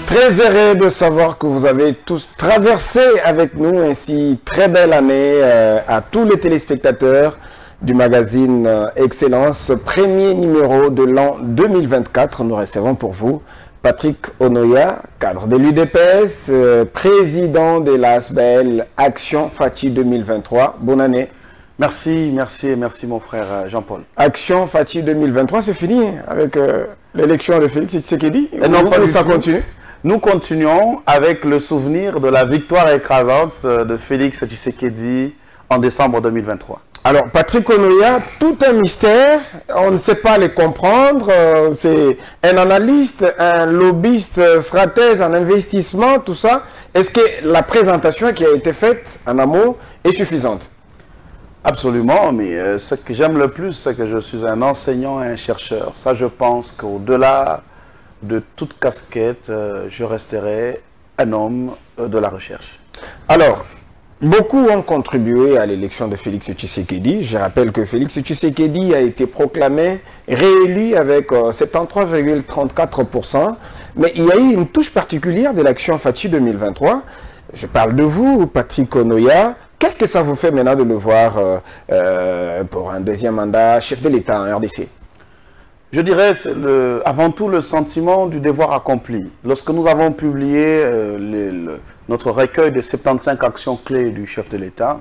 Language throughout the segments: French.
Très heureux de savoir que vous avez tous traversé avec nous ainsi très belle année à tous les téléspectateurs du magazine Excellence. Ce premier numéro de l'an 2024, nous recevons pour vous Patrick Onoya, cadre de l'UDPS, président de l'ASBL Action Fachi 2023. Bonne année. Merci, merci et merci mon frère Jean-Paul. Action Fachi 2023, c'est fini avec l'élection de Félix Tshisekedi? Non, pas ça continue. Nous continuons avec le souvenir de la victoire écrasante de Félix Tshisekedi en décembre 2023. Alors, Patrick Onoya, tout un mystère, on ne sait pas les comprendre. C'est un analyste, un lobbyiste, stratège en investissement, tout ça. Est-ce que la présentation qui a été faite en amont est suffisante? Absolument, mais ce que j'aime le plus, c'est que je suis un enseignant et un chercheur. Ça, je pense qu'au-delà de toute casquette, je resterai un homme de la recherche. Alors, beaucoup ont contribué à l'élection de Félix Tshisekedi. Je rappelle que Félix Tshisekedi a été proclamé réélu avec 73,34%. Mais il y a eu une touche particulière de l'action Fachi 2023. Je parle de vous, Patrick Onoya. Qu'est-ce que ça vous fait maintenant de le voir pour un deuxième mandat chef de l'État en RDC? Je dirais avant tout le sentiment du devoir accompli. Lorsque nous avons publié notre recueil de 75 actions clés du chef de l'État,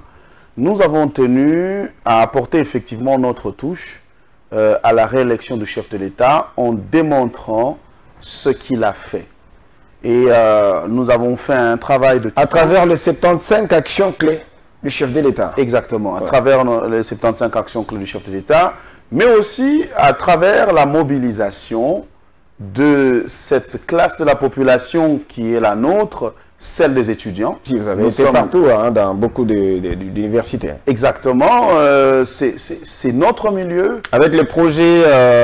nous avons tenu à apporter effectivement notre touche à la réélection du chef de l'État en démontrant ce qu'il a fait. Et nous avons fait un travail de... À travers les 75 actions clés du chef de l'État. Exactement, à travers les 75 actions clés du chef de l'État, mais aussi à travers la mobilisation de cette classe de la population qui est la nôtre, celle des étudiants. Si vous avez été partout, hein, dans beaucoup d'universités. Exactement, c'est notre milieu. Avec le projet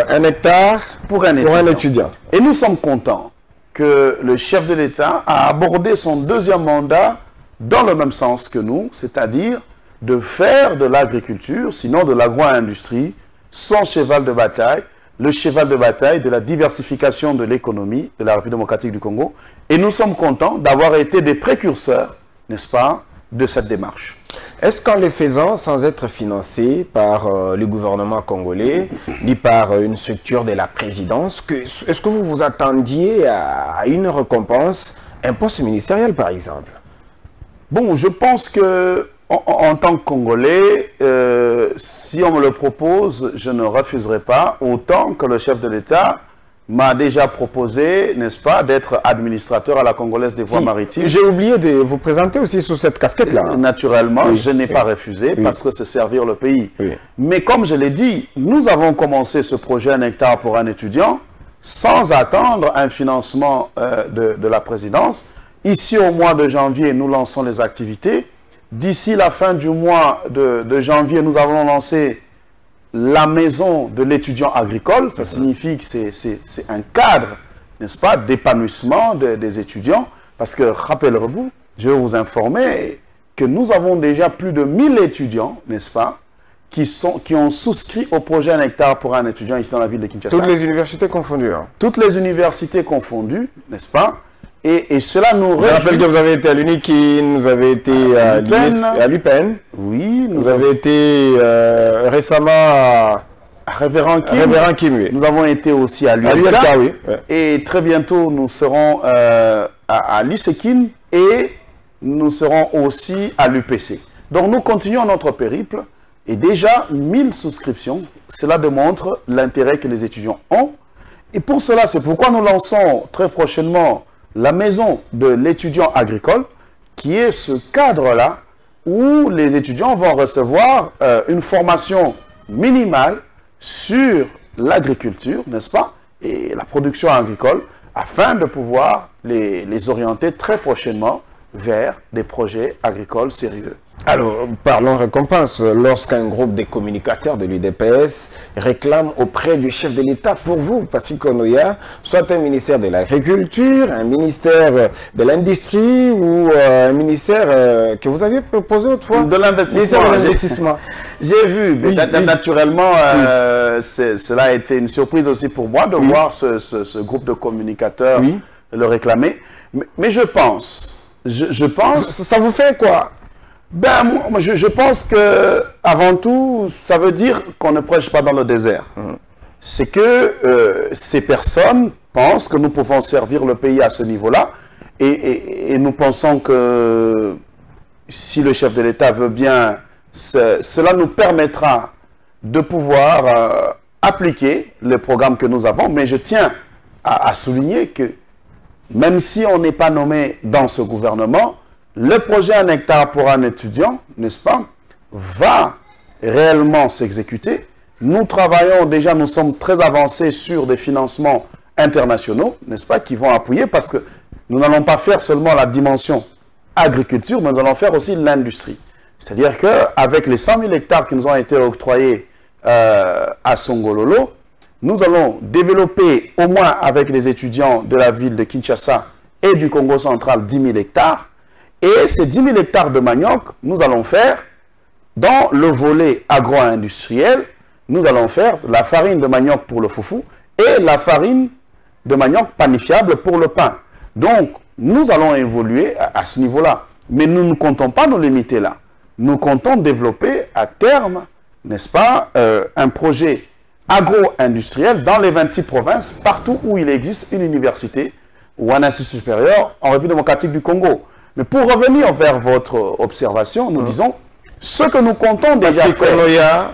1 hectare pour un étudiant. Et nous sommes contents que le chef de l'État a abordé son deuxième mandat dans le même sens que nous, c'est-à-dire de faire de l'agriculture, sinon de l'agro-industrie, son cheval de bataille, le cheval de bataille de la diversification de l'économie de la République démocratique du Congo. Et nous sommes contents d'avoir été des précurseurs, n'est-ce pas, de cette démarche. Est-ce qu'en le faisant, sans être financé par le gouvernement congolais, ni par une structure de la présidence, est-ce que vous vous attendiez à une récompense, un poste ministériel par exemple? Bon, je pense que en tant que Congolais, si on me le propose, je ne refuserai pas, autant que le chef de l'État m'a déjà proposé, n'est-ce pas, d'être administrateur à la Congolaise des voies maritimes. J'ai oublié de vous présenter aussi sous cette casquette-là. Naturellement, oui, je n'ai pas refusé parce que c'est servir le pays. Oui. Mais comme je l'ai dit, nous avons commencé ce projet 1 hectare pour un étudiant sans attendre un financement de la présidence. Ici, au mois de janvier, nous lançons les activités. D'ici la fin du mois de janvier, nous avons lancé la maison de l'étudiant agricole. Ça signifie que c'est un cadre, n'est-ce pas, d'épanouissement des étudiants. Parce que, rappelez-vous, je vais vous informer que nous avons déjà plus de 1000 étudiants, n'est-ce pas, qui ont souscrit au projet 1 hectare pour un étudiant ici dans la ville de Kinshasa. Toutes les universités confondues. Hein. Toutes les universités confondues, n'est-ce pas? Et cela nous réjouit. Je rappelle que vous avez été à l'UNIKIN, vous avez été à l'UPEN. Oui. Vous avez été récemment à Révérend Kim. Nous avons été aussi à l'UNIKIN. Oui. Et très bientôt, nous serons à l'USEKIN et nous serons aussi à l'UPC. Donc, nous continuons notre périple. Et déjà, 1000 souscriptions. Cela démontre l'intérêt que les étudiants ont. Et pour cela, c'est pourquoi nous lançons très prochainement la maison de l'étudiant agricole, qui est ce cadre-là où les étudiants vont recevoir une formation minimale sur l'agriculture, n'est-ce pas, et la production agricole, afin de pouvoir les orienter très prochainement vers des projets agricoles sérieux. Alors, parlons récompense. Lorsqu'un groupe de communicateurs de l'UDPS réclame auprès du chef de l'État, pour vous, Patrick Onoya, soit un ministère de l'Agriculture, un ministère de l'Industrie ou un ministère que vous aviez proposé autrefois? De l'investissement. J'ai vu, mais naturellement, cela a été une surprise aussi pour moi de voir ce groupe de communicateurs le réclamer. Mais je pense... Ça vous fait quoi? Ben, moi, je pense que, avant tout, ça veut dire qu'on ne prêche pas dans le désert. C'est que ces personnes pensent que nous pouvons servir le pays à ce niveau-là. Et nous pensons que si le chef de l'État veut bien, cela nous permettra de pouvoir appliquer le programme que nous avons. Mais je tiens à souligner que même si on n'est pas nommé dans ce gouvernement, le projet Un hectare pour un étudiant, n'est-ce pas, va réellement s'exécuter. Nous travaillons déjà, nous sommes très avancés sur des financements internationaux, n'est-ce pas, qui vont appuyer parce que nous n'allons pas faire seulement la dimension agriculture, mais nous allons faire aussi l'industrie. C'est-à-dire qu'avec les 100 000 hectares qui nous ont été octroyés à Songololo, nous allons développer, au moins avec les étudiants de la ville de Kinshasa et du Congo central, 10 000 hectares. Et ces 10 000 hectares de manioc, nous allons faire, dans le volet agro-industriel, nous allons faire la farine de manioc pour le foufou et la farine de manioc panifiable pour le pain. Donc, nous allons évoluer à ce niveau-là. Mais nous ne comptons pas nous limiter là. Nous comptons développer à terme, n'est-ce pas, un projet agro-industriel dans les 26 provinces, partout où il existe une université ou un institut supérieur en République démocratique du Congo. Mais pour revenir vers votre observation, nous disons, ce que nous comptons déjà faire...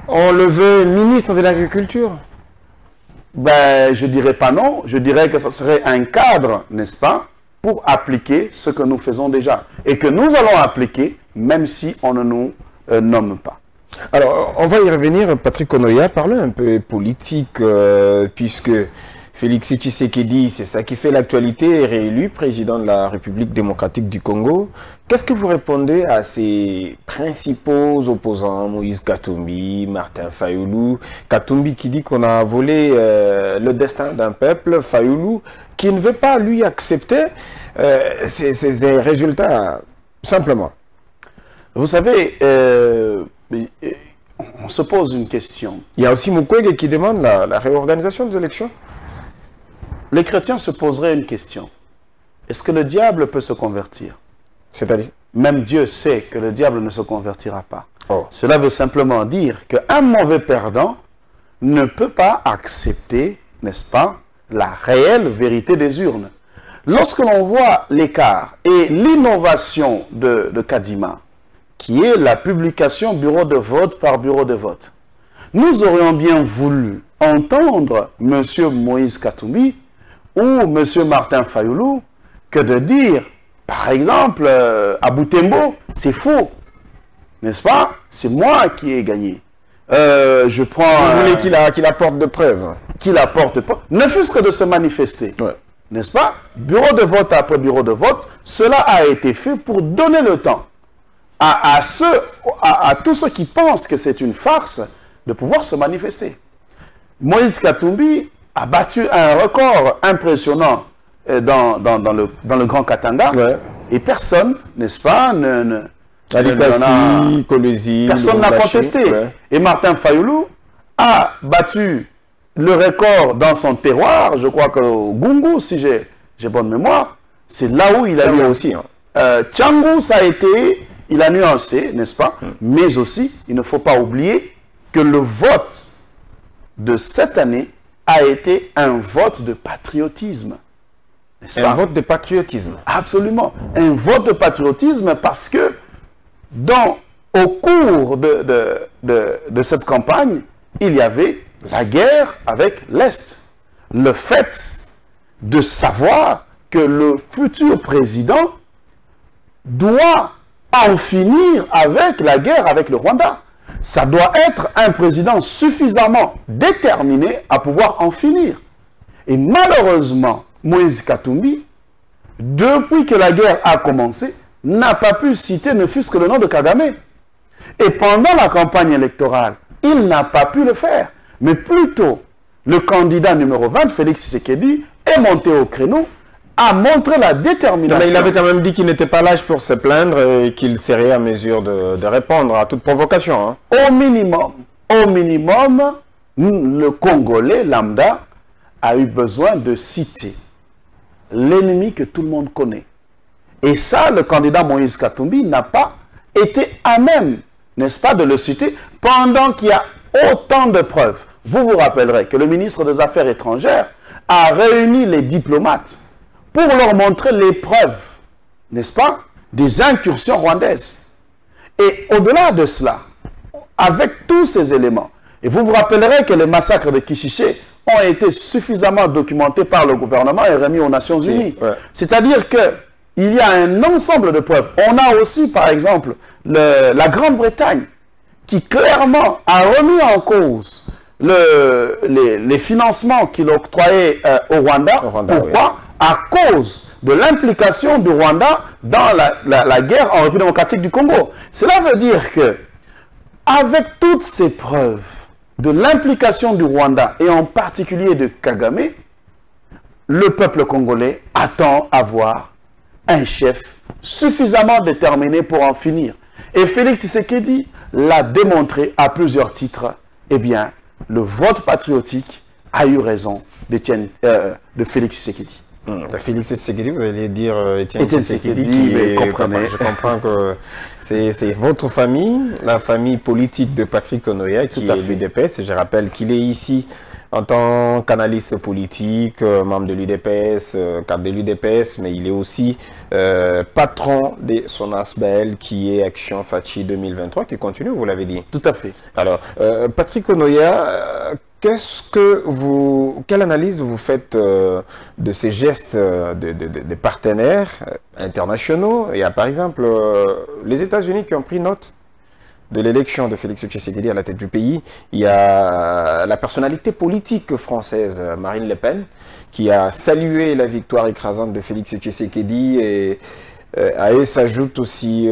On le veut ministre de l'Agriculture? Ben, je ne dirais pas non. Je dirais que ce serait un cadre, n'est-ce pas, pour appliquer ce que nous faisons déjà. Et que nous allons appliquer, même si on ne nous nomme pas. Alors, on va y revenir. Patrick Onoya, parlons un peu politique, puisque Félix Tshisekedi, c'est ça qui fait l'actualité, est réélu président de la République démocratique du Congo. Qu'est-ce que vous répondez à ces principaux opposants, Moïse Katumbi, Martin Fayulu? Katumbi qui dit qu'on a volé le destin d'un peuple, Fayulu qui ne veut pas, lui, accepter ces résultats, simplement. Vous savez, on se pose une question. Il y a aussi Mukwege qui demande la réorganisation des élections. Les chrétiens se poseraient une question. Est-ce que le diable peut se convertir? C'est-à-dire? Même Dieu sait que le diable ne se convertira pas. Oh. Cela veut simplement dire qu'un mauvais perdant ne peut pas accepter, n'est-ce pas, la réelle vérité des urnes. Lorsque l'on voit l'écart et l'innovation de Kadima, qui est la publication bureau de vote par bureau de vote, nous aurions bien voulu entendre M. Moïse Katumbi ou M. Martin Fayulu que de dire, par exemple, à Boutembo, c'est faux. N'est-ce pas? C'est moi qui ai gagné. Je prends... Vous voulez qu'il apporte de preuves? Qu'il apporte de preuves. Ne fût-ce que de se manifester. Ouais. N'est-ce pas? Bureau de vote après bureau de vote, cela a été fait pour donner le temps à tous ceux qui pensent que c'est une farce de pouvoir se manifester. Moïse Katumbi a battu un record impressionnant dans le Grand Katanga. Ouais. Et personne, n'est-ce pas, personne n'a contesté. Ouais. Et Martin Fayulu a battu le record dans son terroir, je crois que Gungu, si j'ai bonne mémoire, c'est là où il a eu aussi. Tchangou, ça a été, il a nuancé, n'est-ce pas? Mais aussi, il ne faut pas oublier que le vote de cette année a été un vote de patriotisme. Un vote de patriotisme. Absolument. Un vote de patriotisme parce que au cours de cette campagne, il y avait la guerre avec l'Est. Le fait de savoir que le futur président doit en finir avec la guerre avec le Rwanda. Ça doit être un président suffisamment déterminé à pouvoir en finir. Et malheureusement, Moïse Katumbi, depuis que la guerre a commencé, n'a pas pu citer ne fût-ce que le nom de Kagame. Et pendant la campagne électorale, il n'a pas pu le faire. Mais plutôt, le candidat numéro 20, Félix Tshisekedi, est monté au créneau, a montré la détermination. Mais il avait quand même dit qu'il n'était pas l'âge pour se plaindre et qu'il serait à mesure de répondre à toute provocation. Hein. Au minimum, le Congolais lambda a eu besoin de citer l'ennemi que tout le monde connaît. Et ça, le candidat Moïse Katumbi n'a pas été à même, n'est-ce pas, de le citer, pendant qu'il y a autant de preuves. Vous vous rappellerez que le ministre des Affaires étrangères a réuni les diplomates pour leur montrer les preuves, n'est-ce pas, des incursions rwandaises. Et au-delà de cela, avec tous ces éléments, et vous vous rappellerez que les massacres de Kishiché ont été suffisamment documentés par le gouvernement et remis aux Nations Unies. Ouais. C'est-à-dire qu'il y a un ensemble de preuves. On a aussi, par exemple, la Grande-Bretagne qui clairement a remis en cause les financements qu'il octroyait au Rwanda. Pourquoi? Oui. À cause de l'implication du Rwanda dans la guerre en République démocratique du Congo. Cela veut dire que, avec toutes ces preuves de l'implication du Rwanda et en particulier de Kagame, le peuple congolais attend à voir un chef suffisamment déterminé pour en finir. Et Félix Tshisekedi l'a démontré à plusieurs titres. Eh bien, le vote patriotique a eu raison de Félix Tshisekedi. Félix Tshisekedi, vous allez dire Étienne Tshisekedi, mais comprenez. Je comprends que c'est votre famille, la famille politique de Patrick Onoya, qui est l'UDPS. Je rappelle qu'il est ici en tant qu'analyste politique, membre de l'UDPS, cadre de l'UDPS, mais il est aussi patron de son ASBEL, qui est Action Fachi 2023, qui continue, vous l'avez dit. Tout à fait. Alors, Patrick Onoya, quelle analyse vous faites de ces gestes de partenaires internationaux? Il y a par exemple les États-Unis qui ont pris note de l'élection de Félix Tshisekedi à la tête du pays. Il y a la personnalité politique française, Marine Le Pen, qui a salué la victoire écrasante de Félix Tshisekedi, et à eux s'ajoutent aussi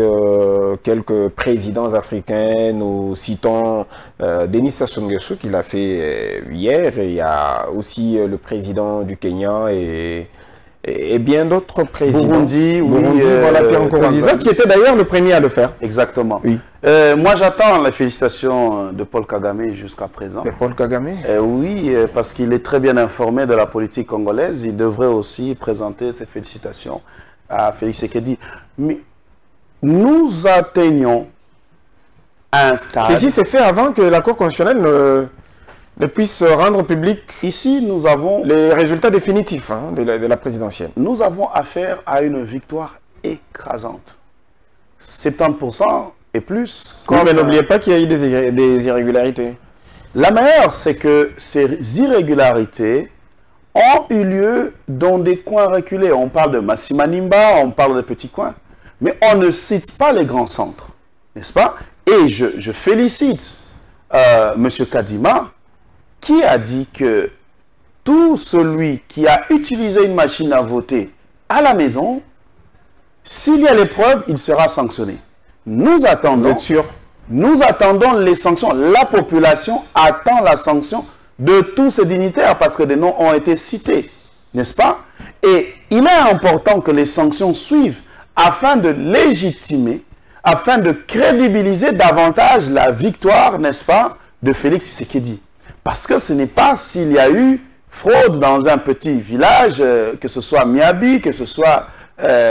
quelques présidents africains. Nous citons Denis Sassou Nguesso, qui l'a fait hier, et il y a aussi le président du Kenya et bien d'autres présidents. Burundi, oui, voilà, Pierre Nkurunziza, qui était d'ailleurs le premier à le faire. Exactement. Oui. Moi, j'attends les félicitations de Paul Kagame jusqu'à présent. De Paul Kagame? Oui, parce qu'il est très bien informé de la politique congolaise. Il devrait aussi présenter ses félicitations à Félix Tshisekedi. Mais nous atteignons un stade... Ceci s'est fait avant que la Cour constitutionnelle ne puisse rendre public ici, nous avons les résultats définitifs de la présidentielle. Nous avons affaire à une victoire écrasante. 70% et plus. Oui, mais n'oubliez pas qu'il y a eu des irrégularités. La meilleure, c'est que ces irrégularités ont eu lieu dans des coins reculés. On parle de Massimanimba, on parle de petits coins. Mais on ne cite pas les grands centres, n'est-ce pas? Et je félicite M. Kadima, qui a dit que tout celui qui a utilisé une machine à voter à la maison, s'il y a les preuves, il sera sanctionné. Nous attendons, nous attendons les sanctions. La population attend la sanction de tous ces dignitaires parce que des noms ont été cités, n'est-ce pas? Et il est important que les sanctions suivent afin de légitimer, afin de crédibiliser davantage la victoire, n'est-ce pas, de Félix Tshisekedi. Parce que ce n'est pas s'il y a eu fraude dans un petit village, que ce soit Miabi, que ce soit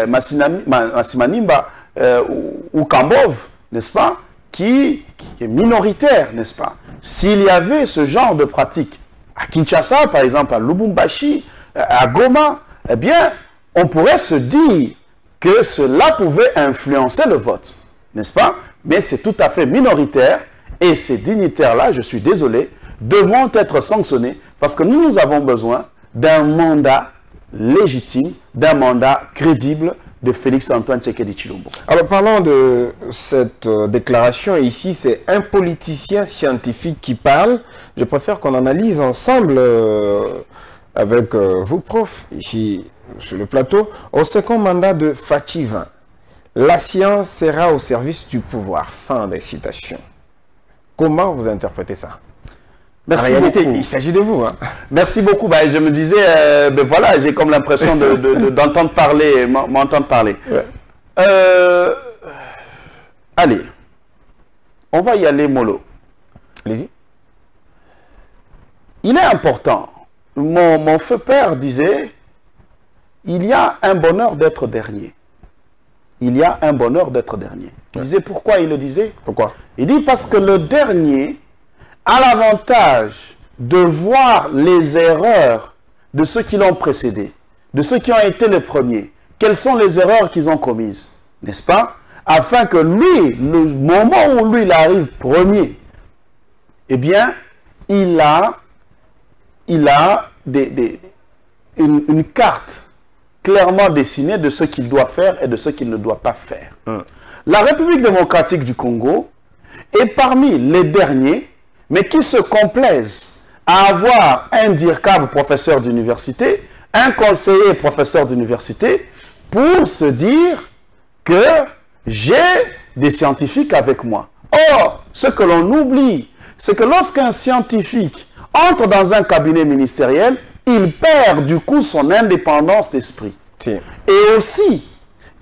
Massimanimba ou Kambov, n'est-ce pas, qui est minoritaire, n'est-ce pas? S'il y avait ce genre de pratique à Kinshasa, par exemple, à Lubumbashi, à Goma, eh bien, on pourrait se dire que cela pouvait influencer le vote, n'est-ce pas? Mais c'est tout à fait minoritaire, et ces dignitaires-là, je suis désolé, devront être sanctionnés parce que nous avons besoin d'un mandat légitime, d'un mandat crédible de Félix-Antoine Tshisekedi Tshilombo. Alors parlons de cette déclaration. Ici, c'est un politicien scientifique qui parle. Je préfère qu'on analyse ensemble avec vous, prof, ici sur le plateau. Au second mandat de Fachi 20, la science sera au service du pouvoir. Fin des citations. Comment vous interprétez ça? Merci beaucoup. Il s'agit de vous. Hein. Merci beaucoup. Bah, je me disais, ben voilà, j'ai comme l'impression d'entendre parler, m'entendre parler. Ouais. Allez, on va y aller mollo. Allez-y. Il est important. Mon feu père disait, il y a un bonheur d'être dernier. Il y a un bonheur d'être dernier. Il disait pourquoi il le disait? Pourquoi? Il dit parce que le dernier a l'avantage de voir les erreurs de ceux qui l'ont précédé, de ceux qui ont été les premiers. Quelles sont les erreurs qu'ils ont commises, n'est-ce pas? Afin que lui, le moment où lui il arrive premier, eh bien, il a une carte clairement dessinée de ce qu'il doit faire et de ce qu'il ne doit pas faire. La République démocratique du Congo est parmi les derniers, mais qui se complaisent à avoir un DIRCAB professeur d'université, un conseiller professeur d'université, pour se dire que j'ai des scientifiques avec moi. Or, ce que l'on oublie, c'est que lorsqu'un scientifique entre dans un cabinet ministériel, il perd du coup son indépendance d'esprit. Et aussi,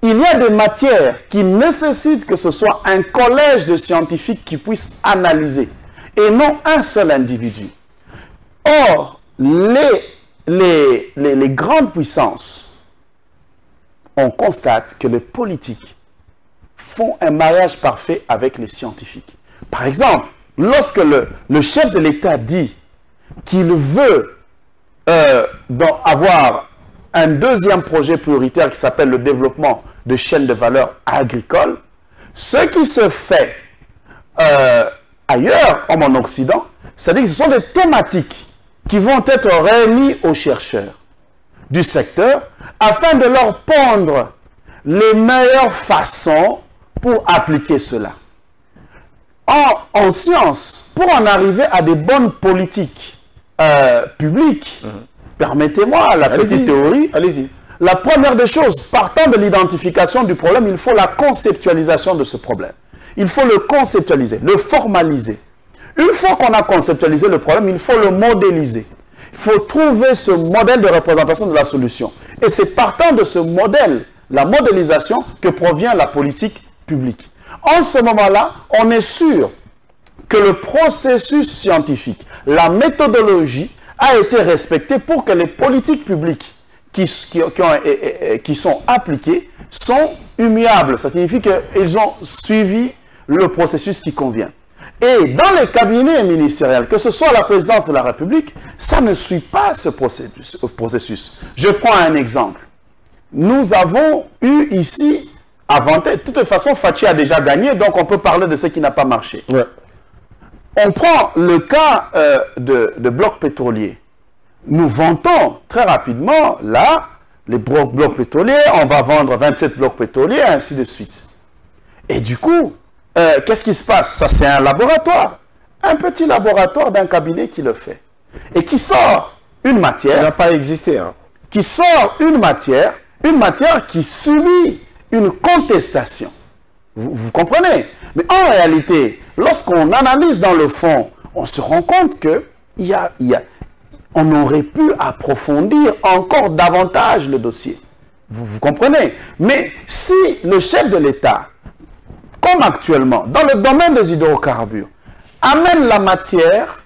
il y a des matières qui nécessitent que ce soit un collège de scientifiques qui puisse analyser, et non un seul individu. Or, les grandes puissances, on constate que les politiques font un mariage parfait avec les scientifiques. Par exemple, lorsque le chef de l'État dit qu'il veut avoir un deuxième projet prioritaire qui s'appelle le développement de chaînes de valeur agricoles, ce qui se fait ailleurs, en Occident, c'est-à-dire que ce sont des thématiques qui vont être remises aux chercheurs du secteur afin de leur pondre les meilleures façons pour appliquer cela. En science, pour en arriver à des bonnes politiques publiques, permettez-moi la petite théorie. Allez-y. La première des choses, partant de l'identification du problème, il faut la conceptualisation de ce problème. Il faut le conceptualiser, le formaliser. Une fois qu'on a conceptualisé le problème, il faut le modéliser. Il faut trouver ce modèle de représentation de la solution. Et c'est partant de ce modèle, la modélisation, que provient la politique publique. En ce moment-là, on est sûr que le processus scientifique, la méthodologie a été respectée pour que les politiques publiques qui sont appliquées sont immuables. Ça signifie qu'ils ont suivi le processus qui convient. Et dans les cabinets ministériels, que ce soit la présidence de la République, ça ne suit pas ce processus. Je prends un exemple. Nous avons eu ici, de toute façon, Fachi a déjà gagné, donc on peut parler de ce qui n'a pas marché. Ouais. On prend le cas de blocs pétroliers. Nous vantons très rapidement, là, les blocs pétroliers, on va vendre 27 blocs pétroliers, ainsi de suite. Et du coup, qu'est-ce qui se passe? Ça, c'est un laboratoire. Un petit laboratoire d'un cabinet qui le fait. Et qui sort une matière... Ça n'a pas existé. Hein. Qui sort une matière qui subit une contestation. Vous comprenez? Mais en réalité, lorsqu'on analyse dans le fond, on se rend compte que on aurait pu approfondir encore davantage le dossier. Vous comprenez? Mais si le chef de l'État, comme actuellement, dans le domaine des hydrocarbures, amène la matière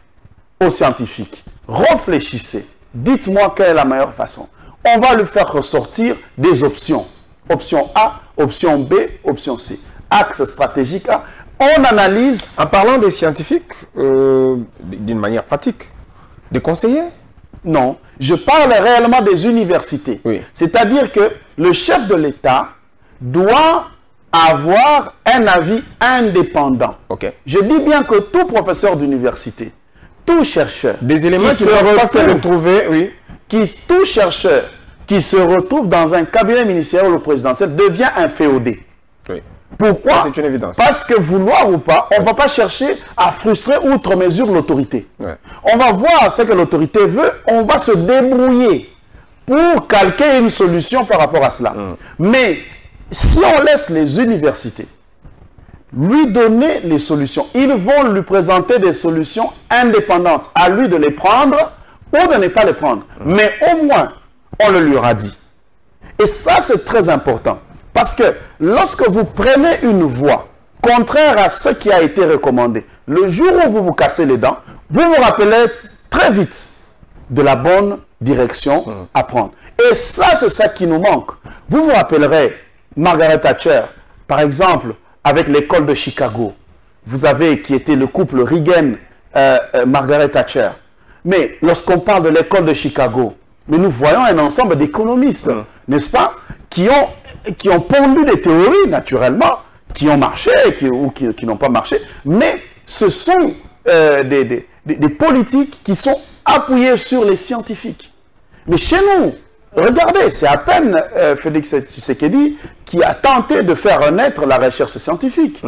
aux scientifiques, réfléchissez, dites-moi quelle est la meilleure façon. On va lui faire ressortir des options. Option A, option B, option C. Axe stratégique A. On analyse... En parlant des scientifiques, d'une manière pratique, des conseillers? Non, je parle réellement des universités. Oui. C'est-à-dire que le chef de l'État doit avoir un avis indépendant. Okay. Je dis bien que tout professeur d'université, tout chercheur... Des éléments qui se retrouver, oui. Tout chercheur qui se retrouve dans un cabinet ministériel ou présidentiel devient un féodé. Oui. Pourquoi? C'est une évidence. Parce que vouloir ou pas, on ne va pas chercher à frustrer outre mesure l'autorité. Ouais. On va voir ce que l'autorité veut, on va se débrouiller pour calquer une solution par rapport à cela. Mais si on laisse les universités lui donner les solutions, ils vont lui présenter des solutions indépendantes. À lui de les prendre ou de ne pas les prendre. Mais au moins, on le lui aura dit. Et ça, c'est très important. Parce que lorsque vous prenez une voie contraire à ce qui a été recommandé, le jour où vous vous cassez les dents, vous vous rappelez très vite de la bonne direction à prendre. Et ça, c'est ça qui nous manque. Vous vous rappellerez, Margaret Thatcher, par exemple, avec l'école de Chicago. Vous avez qui était le couple Reagan-Margaret Thatcher. Mais lorsqu'on parle de l'école de Chicago, mais nous voyons un ensemble d'économistes, n'est-ce pas, qui ont pondu des théories, naturellement, qui ont marché ou qui n'ont pas marché, mais ce sont des politiques qui sont appuyées sur les scientifiques. Mais chez nous, regardez, c'est à peine Félix Tshisekedi qui a tenté de faire renaître la recherche scientifique.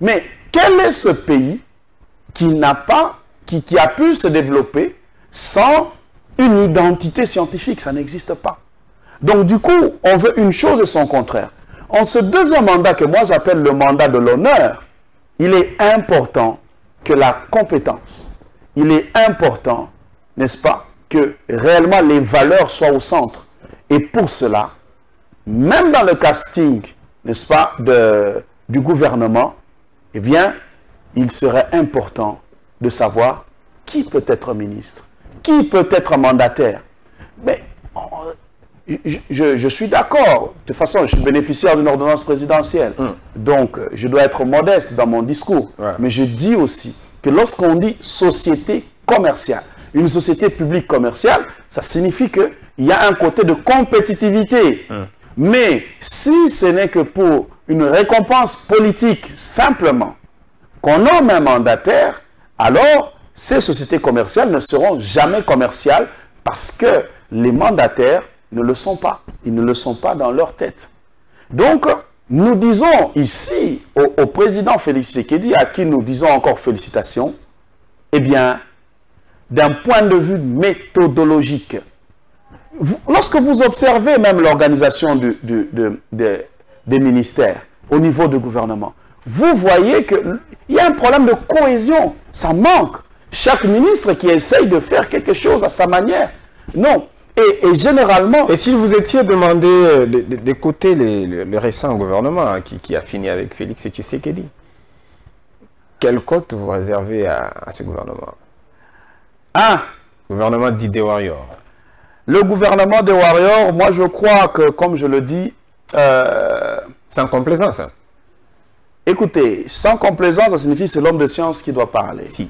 Mais quel est ce pays qui a pu se développer sans une identité scientifique? Ça n'existe pas. Donc du coup, on veut une chose et son contraire. En ce deuxième mandat que moi j'appelle le mandat de l'honneur, il est important que la compétence, il est important, n'est-ce pas, que réellement les valeurs soient au centre. Et pour cela, même dans le casting, n'est-ce pas, du gouvernement, eh bien, il serait important de savoir qui peut être ministre, qui peut être mandataire. Mais je suis d'accord. De toute façon, je suis bénéficiaire d'une ordonnance présidentielle. Donc, je dois être modeste dans mon discours. Mais je dis aussi que lorsqu'on dit société commerciale, une société publique commerciale, ça signifie qu'il y a un côté de compétitivité. Mais si ce n'est que pour une récompense politique, simplement, qu'on nomme un mandataire, alors ces sociétés commerciales ne seront jamais commerciales parce que les mandataires ne le sont pas. Ils ne le sont pas dans leur tête. Donc, nous disons ici au président Félix Tshisekedi, à qui nous disons encore félicitations, eh bien, d'un point de vue méthodologique, lorsque vous observez même l'organisation des ministères au niveau du gouvernement, vous voyez qu'il y a un problème de cohésion. Ça manque. Chaque ministre qui essaye de faire quelque chose à sa manière. Non. Et généralement... Et si vous étiez demandé d'écouter le récent gouvernement qui a fini avec Félix Tshisekedi, quelle cote vous réservez à ce gouvernement? Gouvernement d'idées warriors. Le gouvernement des warriors, moi je crois que, comme je le dis... sans complaisance. Écoutez, sans complaisance, ça signifie que c'est l'homme de science qui doit parler. Si.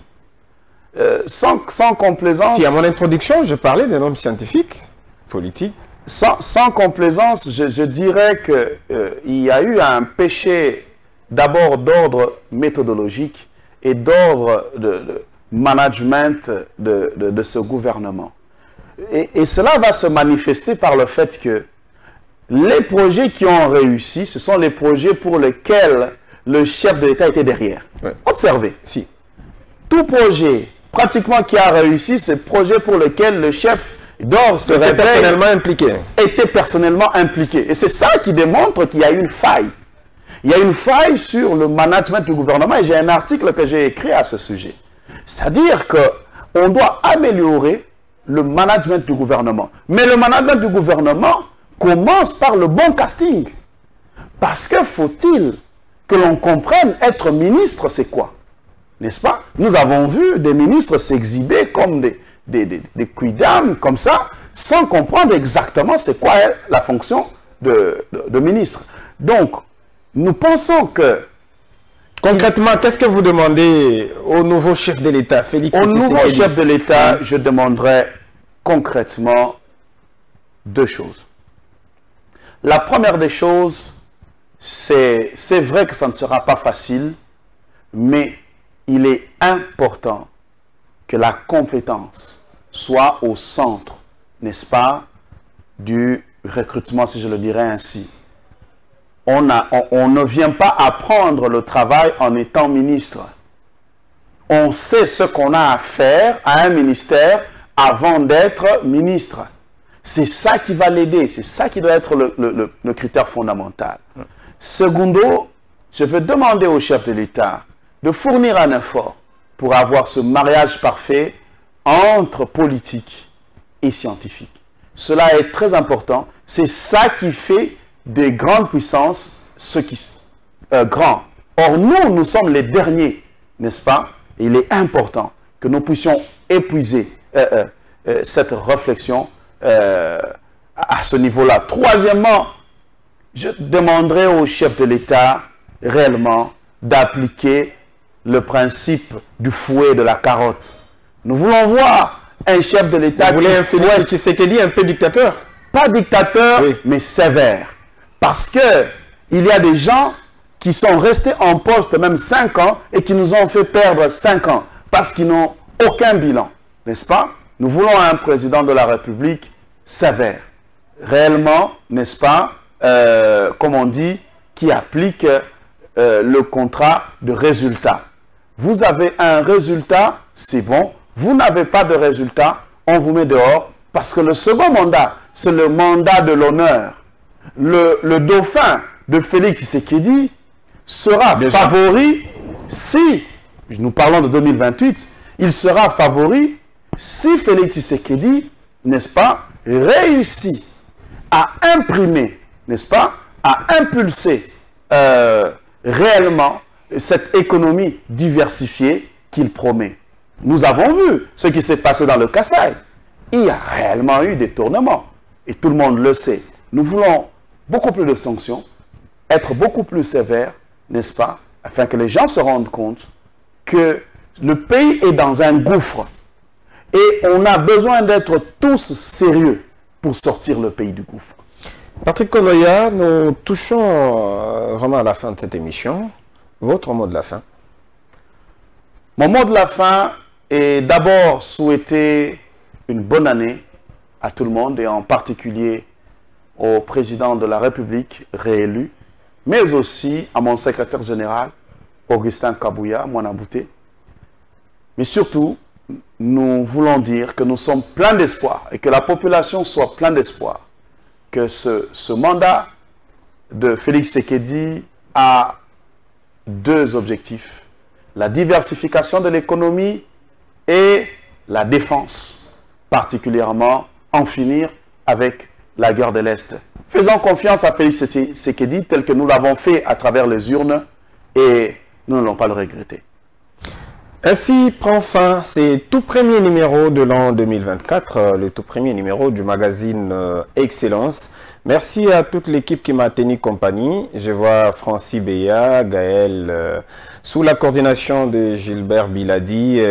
Sans complaisance... Si, à mon introduction, je parlais d'un homme scientifique, politique. Sans complaisance, je dirais qu'il y a eu un péché d'abord d'ordre méthodologique et d'ordre de management de ce gouvernement. Et cela va se manifester par le fait que les projets qui ont réussi, ce sont les projets pour lesquels le chef de l'État était derrière. Observez. Si. Tout projet pratiquement qui a réussi, c'est le projet pour lequel le chef d'or se réveille, était personnellement impliqué. Et c'est ça qui démontre qu'il y a une faille. Il y a une faille sur le management du gouvernement et j'ai un article que j'ai écrit à ce sujet. C'est-à-dire qu'on doit améliorer le management du gouvernement. Mais le management du gouvernement commence par le bon casting. Parce que faut-il que l'on comprenne être ministre, c'est quoi? N'est-ce pas? Nous avons vu des ministres s'exhiber comme des quidam, comme ça, sans comprendre exactement c'est quoi la fonction de ministre. Donc, nous pensons que... Concrètement, qu'est-ce que vous demandez au nouveau chef de l'État, Félix Tshisekedi? Au nouveau chef de l'État, je demanderai concrètement deux choses. La première des choses, c'est vrai que ça ne sera pas facile, mais il est important que la compétence soit au centre, n'est-ce pas, du recrutement, si je le dirais ainsi. On ne vient pas apprendre le travail en étant ministre. On sait ce qu'on a à faire à un ministère avant d'être ministre. C'est ça qui va l'aider, c'est ça qui doit être le critère fondamental. Secondo, je veux demander au chef de l'État de fournir un effort pour avoir ce mariage parfait entre politique et scientifique. Cela est très important. C'est ça qui fait des grandes puissances ceux qui grands. Or, nous sommes les derniers, n'est-ce pas? Et il est important que nous puissions épuiser cette réflexion à ce niveau-là. Troisièmement, je demanderai au chef de l'État réellement d'appliquer le principe du fouet et de la carotte. Nous voulons voir un chef de l'État qui voulez un Félix Tshisekedi un peu dictateur? Pas dictateur, oui, mais sévère. Parce que il y a des gens qui sont restés en poste même 5 ans et qui nous ont fait perdre 5 ans parce qu'ils n'ont aucun bilan, n'est-ce pas? Nous voulons un président de la République sévère, réellement, n'est-ce pas, comme on dit, qui applique le contrat de résultat. Vous avez un résultat, c'est bon. Vous n'avez pas de résultat, on vous met dehors. Parce que le second mandat, c'est le mandat de l'honneur. Le dauphin de Félix Tshisekedi sera favori si, nous parlons de 2028, il sera favori si Félix Tshisekedi, n'est-ce pas, réussit à imprimer, n'est-ce pas, à impulser réellement cette économie diversifiée qu'il promet. Nous avons vu ce qui s'est passé dans le Kasaï. Il y a réellement eu des tournements. Et tout le monde le sait. Nous voulons beaucoup plus de sanctions, être beaucoup plus sévères, n'est-ce pas, afin que les gens se rendent compte que le pays est dans un gouffre. Et on a besoin d'être tous sérieux pour sortir le pays du gouffre. Patrick Konoya, nous touchons vraiment à la fin de cette émission. Votre mot de la fin? Mon mot de la fin est d'abord souhaiter une bonne année à tout le monde et en particulier au président de la République réélu, mais aussi à mon secrétaire général, Augustin Kabouya, Mwanabouté. Mais surtout, nous voulons dire que nous sommes pleins d'espoir et que la population soit pleine d'espoir que ce mandat de Félix Tshisekedi a 2 objectifs: la diversification de l'économie et la défense, particulièrement en finir avec la guerre de l'Est. Faisons confiance à Félix Tshisekedi tel que nous l'avons fait à travers les urnes et nous n'allons pas le regretter. Ainsi prend fin ces tout premiers numéros de l'an 2024, le tout premier numéro du magazine Excellence. Merci à toute l'équipe qui m'a tenu compagnie. Je vois Francis Beya, Gaël, sous la coordination de Gilbert Biladi.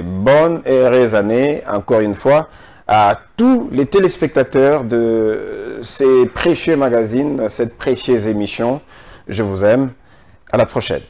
Bonne et heureuse année, encore une fois, à tous les téléspectateurs de ces précieux magazines, cette précieuse émission. Je vous aime. À la prochaine.